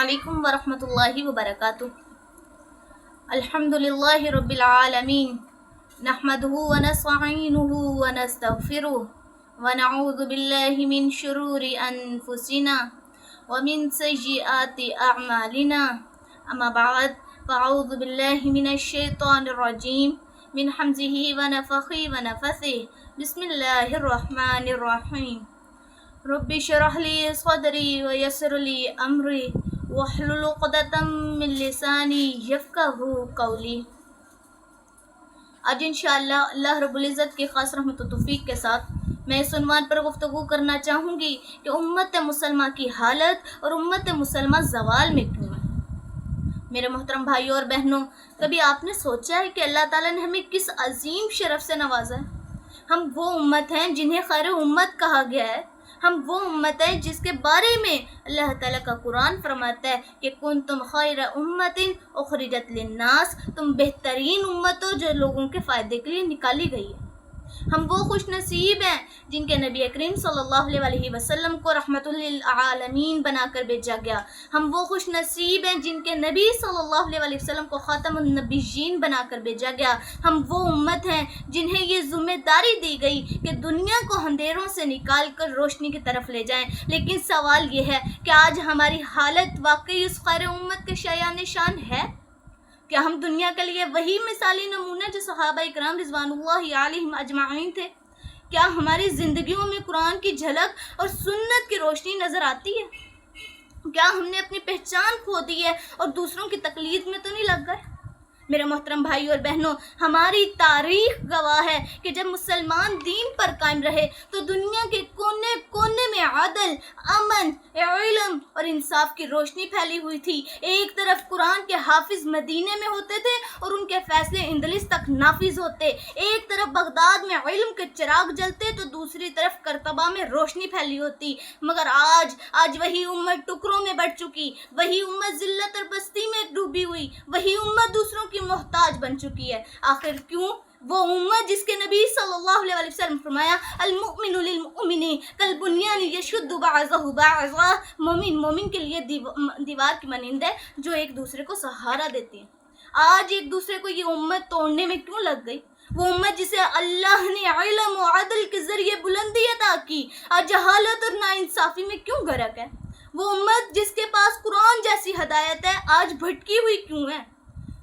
علیکم ورحمۃ اللہ وبرکاتہ۔ الحمدللہ رب العالمین، نحمدہ ونستعینہ ونستغفرہ ونعوذ باللہ من شرور انفسنا ومن سیئات اعمالنا، اما بعد فاعوذ باللہ من الشیطان الرجیم من حمزہ ونفخہ ونفثہ، بسم اللہ الرحمن الرحیم۔ رب اشرح لی صدری ویسر لی امری واحلل عقدۃ من لسانی یفقہوا قولی۔ آج انشاءاللہ اللہ رب العزت کی خاص رحمت و توفیق کے ساتھ میں اس عنوان پر گفتگو کرنا چاہوں گی کہ امت مسلمہ کی حالت اور امت مسلمہ زوال میں کیوں ہے۔ میرے محترم بھائیوں اور بہنوں، کبھی آپ نے سوچا ہے کہ اللہ تعالیٰ نے ہمیں کس عظیم شرف سے نوازا ہے؟ ہم وہ امت ہیں جنہیں خیر امت کہا گیا ہے۔ ہم وہ امت ہیں جس کے بارے میں اللہ تعالیٰ کا قرآن فرماتا ہے کہ کنتم خیر امت اخرجت للناس، تم بہترین امت ہو جو لوگوں کے فائدے کے لیے نکالی گئی ہے۔ ہم وہ خوش نصیب ہیں جن کے نبی کریم صلی اللہ علیہ وسلم کو رحمت للعالمین بنا کر بھیجا گیا۔ ہم وہ خوش نصیب ہیں جن کے نبی صلی اللہ علیہ وسلم کو خاتم النبیین بنا کر بھیجا گیا۔ ہم وہ امت ہیں جنہیں یہ ذمہ داری دی گئی کہ دنیا کو اندھیروں سے نکال کر روشنی کی طرف لے جائیں۔ لیکن سوال یہ ہے کہ آج ہماری حالت واقعی اس خیر امت کے شایان شان ہے؟ کیا ہم دنیا کے لیے وہی مثالی نمونہ جو صحابہ اکرام رضوان اللہ علیہم اجمعین تھے؟ کیا ہماری زندگیوں میں قرآن کی جھلک اور سنت کی روشنی نظر آتی ہے؟ کیا ہم نے اپنی پہچان کھو دی ہے اور دوسروں کی تقلید میں تو نہیں لگ گئے؟ میرے محترم بھائیوں اور بہنوں، ہماری تاریخ گواہ ہے کہ جب مسلمان دین پر قائم رہے تو دنیا کے کونے کونے میں عدل، امن، علم اور انصاف کی روشنی پھیلی ہوئی تھی۔ ایک طرف قرآن کے حافظ مدینے میں ہوتے تھے اور ان کے فیصلے اندلس تک نافذ ہوتے، ایک طرف بغداد میں علم کے چراغ جلتے تو دوسری طرف کرتبہ میں روشنی پھیلی ہوتی۔ مگر آج وہی امت ٹکڑوں میں بٹ چکی، وہی امت ذلت اور پستی میں ڈوبی ہوئی، وہی امت دوسروں کی محتاج بن چکی ہے۔ آخر کیوں؟ وہ امت جس کے نبی صلی اللہ علیہ وسلم فرمایا المؤمن للمؤمن کالبنیان یشد بعضہ بعضا، مومن کے لیے دیوار کی مانند ہے جو ایک دوسرے کو سہارا دیتی ہے۔ آج ایک دوسرے کو یہ امت توڑنے میں کیوں لگ گئی؟ وہ امت جسے اللہ نے علم و عدل کے ذریعے بلندی عطا کی آج جہالت اور ناانصافی میں کیوں غرق ہے؟ وہ امت جس کے پاس قرآن جیسی ہدایت ہے آج بھٹکی ہوئی کیوں ہے؟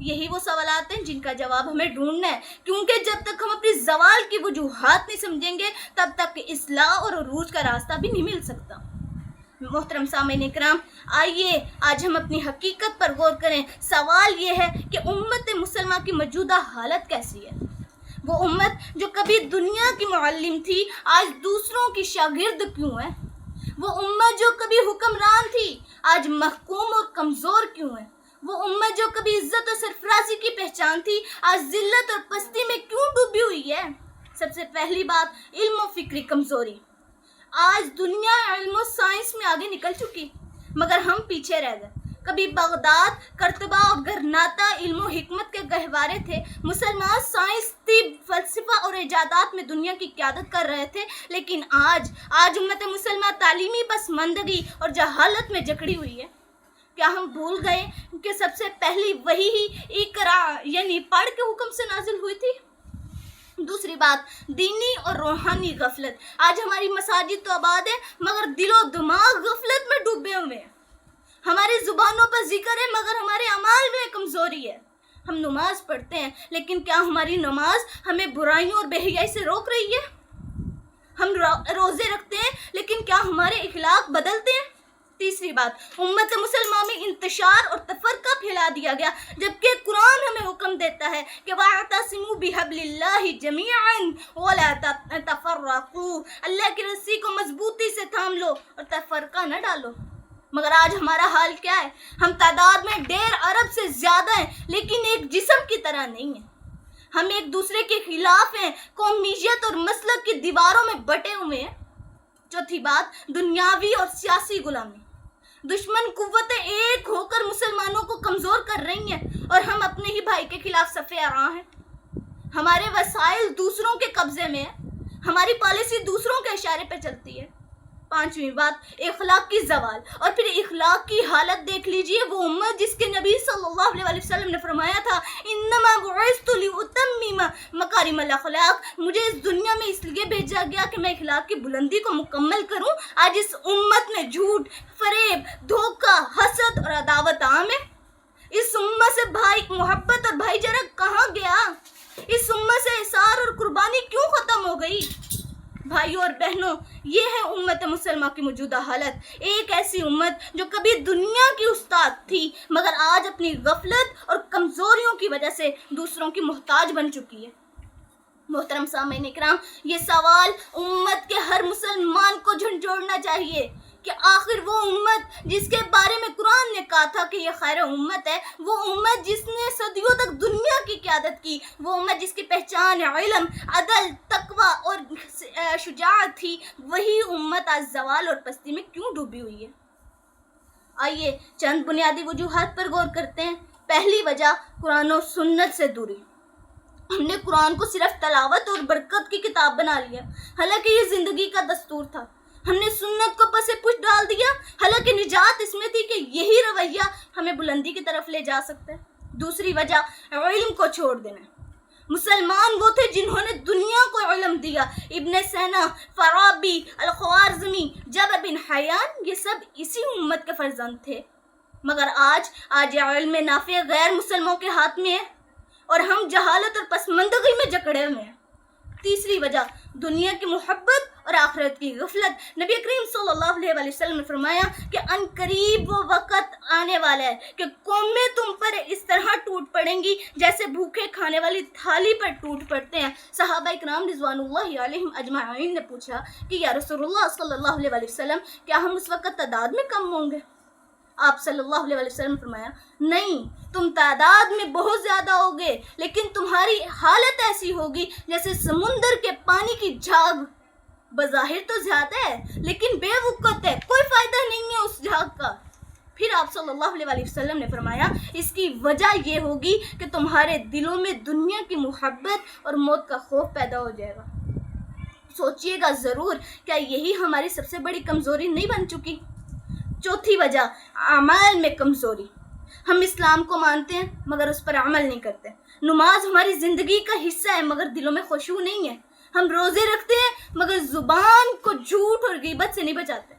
یہی وہ سوالات ہیں جن کا جواب ہمیں ڈھونڈنا ہے، کیونکہ جب تک ہم اپنی زوال کی وجوہات نہیں سمجھیں گے تب تک اصلاح اور عروج کا راستہ بھی نہیں مل سکتا۔ محترم سامعین اکرام، آئیے آج ہم اپنی حقیقت پر غور کریں۔ سوال یہ ہے کہ امت مسلمہ کی موجودہ حالت کیسی ہے؟ وہ امت جو کبھی دنیا کی معلم تھی آج دوسروں کی شاگرد کیوں ہے؟ وہ امت جو کبھی حکمران تھی آج محکوم اور کمزور کیوں ہے؟ وہ امت جو کبھی عزت و سرفرازی کی پہچان تھی آج ذلت اور پستی میں کیوں ڈوبی ہوئی ہے؟ سب سے پہلی بات، علم و فکری کمزوری۔ آج دنیا علم و سائنس میں آگے نکل چکی مگر ہم پیچھے رہ گئے۔ کبھی بغداد، کرتبہ اور گرناطہ علم و حکمت کے گہوارے تھے۔ مسلمان سائنس، طب، فلسفہ اور ایجادات میں دنیا کی قیادت کر رہے تھے، لیکن آج امت مسلمہ تعلیمی پسماندگی اور جہالت میں جکڑی ہوئی ہے۔ کیا ہم بھول گئے کہ سب سے پہلی وحی ہی اقرا یعنی پڑھ کے حکم سے نازل ہوئی تھی؟ دوسری بات، دینی اور روحانی غفلت۔ آج ہماری مساجد تو آباد ہے مگر دل و دماغ غفلت میں ڈوبے ہوئے ہیں۔ ہماری زبانوں پر ذکر ہے مگر ہمارے اعمال میں کمزوری ہے۔ ہم نماز پڑھتے ہیں لیکن کیا ہماری نماز ہمیں برائیوں اور بے حیائی سے روک رہی ہے؟ ہم روزے رکھتے ہیں لیکن کیا ہمارے اخلاق بدلتے ہیں؟ تیسری بات، امت مسلمہ میں انتشار اور تفرقہ پھیلا دیا گیا جبکہ قرآن ہمیں حکم دیتا ہے کہ وَاعْتَصِمُوا بِحَبْلِ اللَّهِ جَمِيعًا وَلَا تَفَرَّقُوا، اللہ کی رسی کو مضبوطی سے تھام لو اور تفرقہ نہ ڈالو۔ مگر آج ہمارا حال کیا ہے؟ ہم تعداد میں 1.5 ارب سے زیادہ ہیں لیکن ایک جسم کی طرح نہیں ہیں۔ ہم ایک دوسرے کے خلاف ہیں، قومیت اور مسلک کی دیواروں میں بٹے ہوئے ہیں۔ چوتھی بات، دنیاوی اور سیاسی غلامی۔ دشمن قوتیں ایک ہو کر مسلمانوں کو کمزور کر رہی ہیں اور ہم اپنے ہی بھائی کے خلاف صف آراں ہیں۔ ہمارے وسائل دوسروں کے قبضے میں ہیں، ہماری پالیسی دوسروں کے اشارے پہ چلتی ہے۔ 5ویں بات اخلاق کی زوال، اور پھر اخلاق کی حالت دیکھ لیجئے، وہ امت جس کے نبی صلی اللہ علیہ وسلم نے فرمایا تھا انما بعثت لاتمم مکارم الاخلاق، مجھے اس دنیا میں اس لیے بھیجا گیا کہ میں اخلاق کی بلندی کو مکمل کروں۔ آج اس امت میں جھوٹ، فریب، دھوکہ، حسد اور عداوت عام ہے۔ اس امت سے بھائی محبت اور بھائی چارہ کہاں گیا؟ اس امت سے احسار اور قربانی کیوں ختم ہو گئی؟ بھائیوں اور بہنوں، یہ ہے امت مسلمہ کی موجودہ حالت، ایک ایسی امت جو کبھی دنیا کی استاد تھی مگر آج اپنی غفلت اور کمزوریوں کی وجہ سے دوسروں کی محتاج بن چکی ہے۔ محترم سامعین اکرام، یہ سوال امت کے ہر مسلمان کو جھنجھوڑنا چاہیے کہ آخر وہ امت جس کے بارے میں قرآن نے کہا تھا کہ یہ خیر امت ہے، وہ امت جس نے صدیوں تک دنیا کی قیادت کی، وہ امت جس کی پہچان علم، عدل، تقوی اور شجاعت تھی، وہی امت آج زوال اور پستی میں کیوں ڈوبی ہوئی ہے؟ آئیے چند بنیادی وجوہات پر غور کرتے ہیں۔ پہلی وجہ قرآن و سنت سے دوری۔ ہم نے قرآن کو صرف تلاوت اور برکت کی کتاب بنا لیا، حالانکہ یہ زندگی کا دستور تھا۔ ہم نے سنت کو پس پش ڈال دیا، حالانکہ نجات اس میں تھی کہ یہی رویہ ہمیں بلندی کی طرف لے جا سکتا ہے۔ دوسری وجہ علم کو چھوڑ دینا۔ مسلمان وہ تھے جنہوں نے دنیا کو علم دیا، ابن سینا، فارابی، الخوارزمی، جبر بن حیان، یہ سب اسی امت کے فرزند تھے، مگر آج یہ علم نافع غیر مسلموں کے ہاتھ میں ہے اور ہم جہالت اور پسماندگی میں جکڑے ہوئے ہیں۔ تیسری وجہ دنیا کی محبت اور آخرت کی غفلت۔ نبی کریم صلی اللہ علیہ وسلم نے فرمایا کہ ان قریب وہ وقت آنے والا ہے کہ قومیں تم پر اس طرح ٹوٹ پڑیں گی جیسے بھوکے کھانے والی تھالی پر ٹوٹ پڑتے ہیں۔ صحابہ اکرام رضوان اللہ علیہم اجمعین نے پوچھا کہ یا رسول اللہ صلی اللہ علیہ وسلم، کیا ہم اس وقت تعداد میں کم ہوں گے؟ آپ صلی اللہ علیہ وسلم نے فرمایا نہیں، تم تعداد میں بہت زیادہ ہوگے، لیکن تمہاری حالت ایسی ہوگی جیسے سمندر کے پانی کی جھاگ، بظاہر تو زیادہ ہے لیکن بے وقت ہے، کوئی فائدہ نہیں ہے اس جھاگ کا۔ پھر آپ صلی اللہ علیہ وسلم نے فرمایا اس کی وجہ یہ ہوگی کہ تمہارے دلوں میں دنیا کی محبت اور موت کا خوف پیدا ہو جائے گا۔ سوچئے گا ضرور، کیا یہی ہماری سب سے بڑی کمزوری نہیں بن چکی؟ چوتھی وجہ اعمال میں کمزوری۔ ہم اسلام کو مانتے ہیں مگر اس پر عمل نہیں کرتے۔ نماز ہماری زندگی کا حصہ ہے مگر دلوں میں خشوع نہیں ہے۔ ہم روزے رکھتے ہیں مگر زبان کو جھوٹ اور غیبت سے نہیں بچاتے۔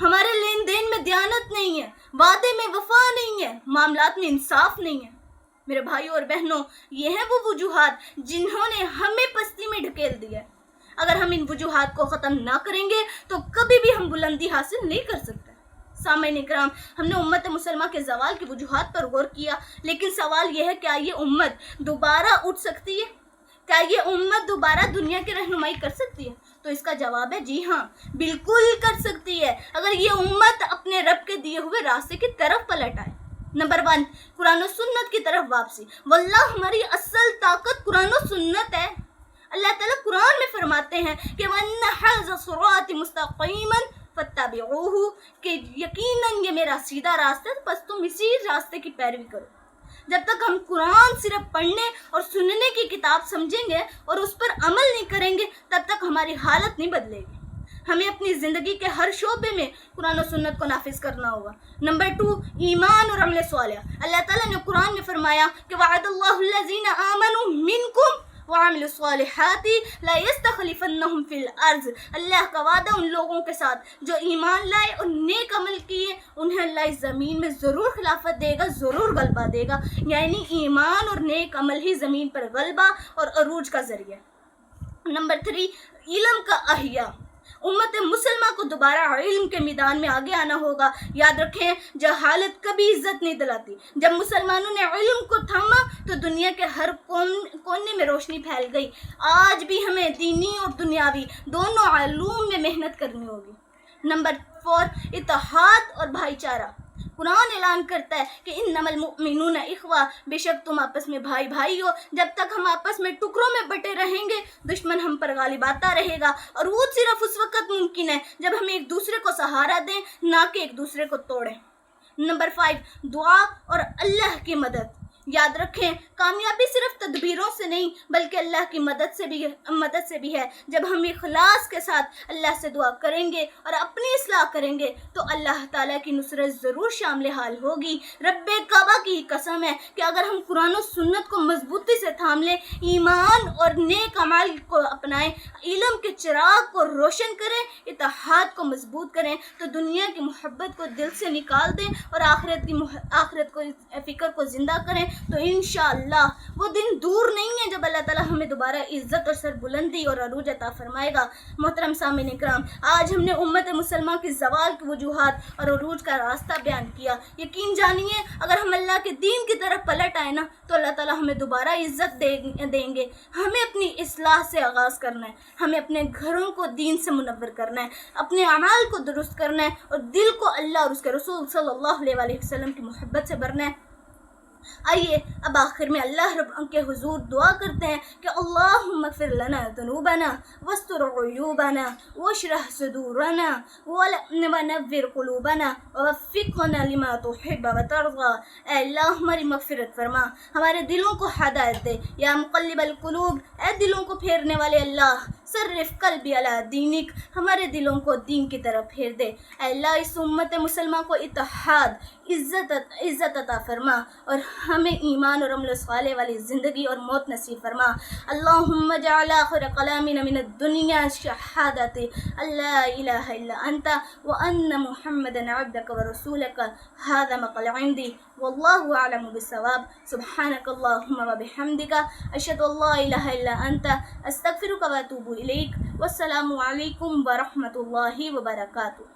ہمارے لین دین میں دیانت نہیں ہے، وعدے میں وفا نہیں ہے، معاملات میں انصاف نہیں ہے۔ میرے بھائیوں اور بہنوں، یہ ہیں وہ وجوہات جنہوں نے ہمیں پستی میں ڈھکیل دیا ہے۔ اگر ہم ان وجوہات کو ختم نہ کریں گے تو کبھی بھی ہم بلندی حاصل نہیں کر سکتے۔ سامعین اکرام، ہم نے امت مسلمہ کے زوال کی وجوہات پر غور کیا، لیکن سوال یہ ہے کیا یہ امت دوبارہ اٹھ سکتی ہے؟ کیا یہ امت دوبارہ دنیا کی رہنمائی کر سکتی ہے؟ تو اس کا جواب ہے جی ہاں، بالکل کر سکتی ہے، اگر یہ امت اپنے رب کے دیے ہوئے راستے کی طرف پلٹ آئے۔ نمبر 1، قرآن و سنت کی طرف واپسی۔ واللہ ہماری اصل طاقت قرآن و سنت ہے۔ اللہ تعالیٰ قرآن میں فرماتے ہیں کہ وَأَنَّ هَذَا صِرَاطِ مُسْتَقِيمًا فَاتَّبِعُوهُ، کہ یقیناً یہ میرا سیدھا راستہ ہے، بس تم اسی راستے کی پیروی کرو۔ جب تک ہم قرآن صرف پڑھنے اور سننے کی کتاب سمجھیں گے اور اس پر عمل نہیں کریں گے تب تک ہماری حالت نہیں بدلے گی۔ ہمیں اپنی زندگی کے ہر شعبے میں قرآن و سنت کو نافذ کرنا ہوگا۔ نمبر 2، ایمان اور عمل صالح۔ اللہ تعالیٰ نے قرآن میں فرمایا کہ وعد اللہ الذین آمنوا منکم وعملوا الصالحات لا يستخلفنهم فی الارض۔ اللہ کا وعدہ ان لوگوں کے ساتھ جو ایمان لائے اور نیک عمل کیے، انہیں اللہ اس زمین میں ضرور خلافت دے گا، ضرور غلبہ دے گا۔ یعنی ایمان اور نیک عمل ہی زمین پر غلبہ اور عروج کا ذریعہ۔ نمبر 3، علم کا احیاء۔ امت مسلمہ کو دوبارہ علم کے میدان میں آگے آنا ہوگا۔ یاد رکھیں، جہالت کبھی عزت نہیں دلاتی۔ جب مسلمانوں نے علم کو تھاما تو دنیا کے ہر کونے میں روشنی پھیل گئی۔ آج بھی ہمیں دینی اور دنیاوی دونوں علوم میں محنت کرنی ہوگی۔ نمبر 4، اتحاد اور بھائی چارہ۔ قرآن اعلان کرتا ہے کہ انما المؤمنون اخوہ، بے شک تم آپس میں بھائی بھائی ہو۔ جب تک ہم آپس میں ٹکڑوں میں بٹے رہیں گے دشمن ہم پر غالب آتا رہے گا، اور وہ صرف اس وقت ممکن ہے جب ہم ایک دوسرے کو سہارا دیں، نہ کہ ایک دوسرے کو توڑیں۔ نمبر 5، دعا اور اللہ کی مدد۔ یاد رکھیں کامیابی صرف تدبیروں سے نہیں بلکہ اللہ کی مدد سے بھی ہے. جب ہم اخلاص کے ساتھ اللہ سے دعا کریں گے اور اپنی اصلاح کریں گے تو اللہ تعالیٰ کی نصرت ضرور شامل حال ہوگی. رب کعبہ کی قسم ہے کہ اگر ہم قرآن و سنت کو مضبوطی سے تھام لیں، ایمان اور نیک اعمال کو اپنائیں، علم کے چراغ کو روشن کریں، اتحاد کو مضبوط کریں تو دنیا کی محبت کو دل سے نکال دیں اور آخرت کو فکر کو زندہ کریں تو انشاءاللہ وہ دن دور نہیں ہے جب اللہ تعالیٰ ہمیں دوبارہ عزت اور سربلندی اور عروج عطا فرمائے گا. محترم سامعین کرام، آج ہم نے امت مسلمہ کی زوال کی وجوہات اور عروج کا راستہ بیان کیا. یقین جانیے اگر ہم اللہ کے دین کی طرف پلٹ آئے نا تو اللہ تعالیٰ ہمیں دوبارہ عزت دیں گے. ہمیں اپنی اصلاح سے آغاز کرنا ہے، ہمیں اپنے گھروں کو دین سے منور کرنا ہے، اپنے اعمال کو درست کرنا ہے اور دل کو اللہ اور اس کے رسول صلی اللہ علیہ وسلم کی محبت سے بھرنا ہے. آئیے اب آخر میں اللہ رب کے حضور دعا کرتے ہیں کہ اللہم اغفر لنا ذنوبنا واستر عیوبنا واشرح صدورنا ونور قلوبنا ووفقنا لما تحب وترضى. اے اللہ ہماری مغفرت فرما، ہمارے دلوں کو ہدایت دے. یا مقلب القلوب، اے دلوں کو پھیرنے والے اللہ، صرف قلبی علی دینک، ہمارے دلوں کو دین کی طرف پھیر دے. اے اللہ اس امت مسلمہ کو اتحاد، عزت عطا فرما اور ہمیں ایمان اور عمل صالح والی زندگی اور موت نصیب فرما. اللہم اجعل آخر کلامنا من الدنیا شہادت لا الہ الا انت وان محمدا عبدک ورسولک. هذا مقال عندي والله اعلم بالصواب. سبحانك اللهم وبحمدك اشهد ان لا اله الا انت استغفرك واتوب الیک. والسلام علیکم ورحمۃ اللہ وبرکاتہ.